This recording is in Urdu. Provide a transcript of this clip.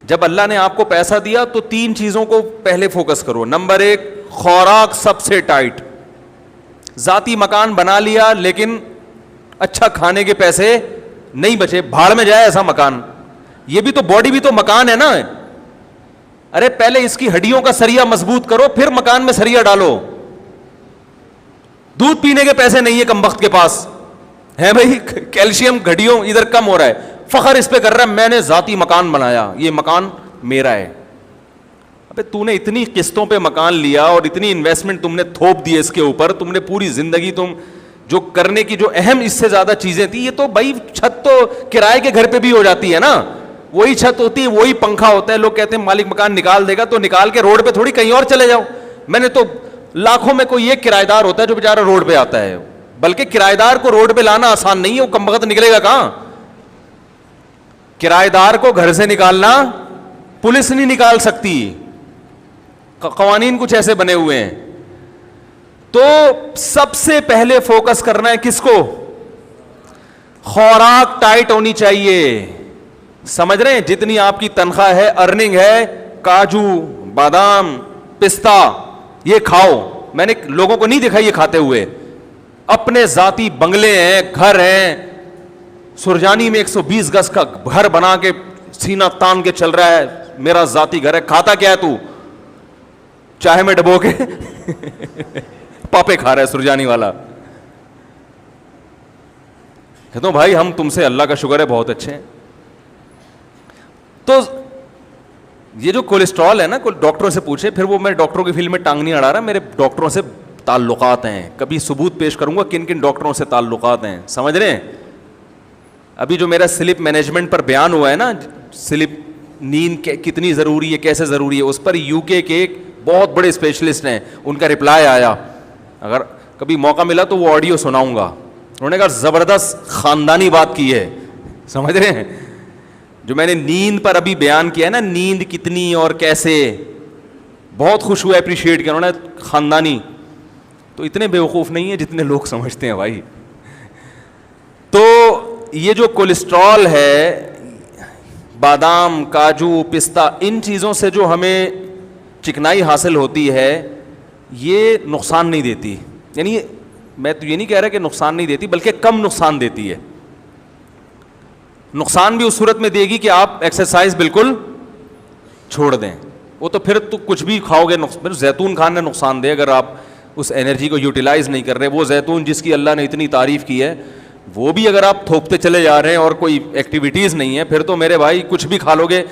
جب اللہ نے آپ کو پیسہ دیا تو 3 چیزوں کو پہلے فوکس کرو. نمبر 1 خوراک سب سے ٹائٹ. ذاتی مکان بنا لیا لیکن اچھا کھانے کے پیسے نہیں بچے, بھاڑ میں جائے ایسا مکان. یہ بھی تو باڈی بھی تو مکان ہے نا. ارے پہلے اس کی ہڈیوں کا سریا مضبوط کرو, پھر مکان میں سریا ڈالو. دودھ پینے کے پیسے نہیں ہے کمبخت کے پاس ہے بھائی, کیلشیم ہڈیوں ادھر کم ہو رہا ہے, فخر اس پہ کر رہا ہے میں نے ذاتی مکان بنایا, یہ مکان میرا ہے. ابے تو نے اتنی قسطوں پہ مکان لیا اور اتنی انویسٹمنٹ تم نے تھوپ دی اس کے اوپر, تم نے پوری زندگی تم جو کرنے کی جو اہم اس سے زیادہ چیزیں تھی, یہ تو بھائی چھت تو کرائے کے گھر پہ بھی ہو جاتی ہے نا, وہی چھت ہوتی ہے, وہی پنکھا ہوتا ہے. لوگ کہتے ہیں مالک مکان نکال دے گا, تو نکال کے روڈ پہ تھوڑی کہیں اور چلے جاؤ. میں نے تو لاکھوں میں کوئی ایک کرایہ دار ہوتا ہے جو بیچارہ روڈ پہ آتا ہے, بلکہ کرایہ دار کو روڈ پہ لانا آسان نہیں ہے, وہ کمبخت نکلے گا کہاں. کرایہ دار کو گھر سے نکالنا پولیس نہیں نکال سکتی, قوانین کچھ ایسے بنے ہوئے ہیں. تو سب سے پہلے فوکس کرنا ہے کس کو؟ خوراک ٹائٹ ہونی چاہیے. سمجھ رہے ہیں, جتنی آپ کی تنخواہ ہے, ارننگ ہے, کاجو بادام پستہ یہ کھاؤ. میں نے لوگوں کو نہیں دیکھا یہ کھاتے ہوئے. اپنے ذاتی بنگلے ہیں, گھر ہیں. سرجانی میں 120 گز کا گھر بنا کے سینہ تان کے چل رہا ہے, میرا ذاتی گھر ہے. کھاتا کیا ہے تو؟ چاہے میں ڈبو کے پاپے کھا رہا ہے سرجانی والا. کہتا ہوں بھائی ہم تم سے اللہ کا شکر ہے بہت اچھے ہیں. تو یہ جو کولیسٹرول ہے نا, ڈاکٹروں سے پوچھے, پھر وہ میں ڈاکٹروں کی فیلڈ میں ٹانگ نہیں اڑا رہا, میرے ڈاکٹروں سے تعلقات ہیں, کبھی ثبوت پیش کروں گا کن کن ڈاکٹروں سے تعلقات ہیں. سمجھ رہے ہیں, ابھی جو میرا سلپ مینجمنٹ پر بیان ہوا ہے نا, سلپ نیند کتنی ضروری ہے, کیسے ضروری ہے, اس پر یو کے ایک بہت بڑے اسپیشلسٹ ہیں, ان کا رپلائی آیا, اگر کبھی موقع ملا تو وہ آڈیو سناؤں گا. انہوں نے کہا زبردست خاندانی بات کی ہے. سمجھ رہے ہیں, جو میں نے نیند پر ابھی بیان کیا ہے نا, نیند کتنی اور کیسے, بہت خوش ہوئے, اپریشیٹ کیا انہوں نے, خاندانی. تو اتنے بیوقوف نہیں ہیں جتنے لوگ سمجھتے ہیں بھائی. تو یہ جو کولیسٹرول ہے, بادام کاجو پستہ, ان چیزوں سے جو ہمیں چکنائی حاصل ہوتی ہے, یہ نقصان نہیں دیتی. یعنی میں تو یہ نہیں کہہ رہا کہ نقصان نہیں دیتی, بلکہ کم نقصان دیتی ہے. نقصان بھی اس صورت میں دے گی کہ آپ ایکسرسائز بالکل چھوڑ دیں. وہ تو پھر تو کچھ بھی کھاؤ گے, زیتون کھانا نقصان دے اگر آپ اس انرجی کو یوٹیلائز نہیں کر رہے. وہ زیتون جس کی اللہ نے اتنی تعریف کی ہے, وہ بھی اگر آپ تھوپتے چلے جا رہے ہیں اور کوئی ایکٹیویٹیز نہیں ہے, پھر تو میرے بھائی کچھ بھی کھا لو گے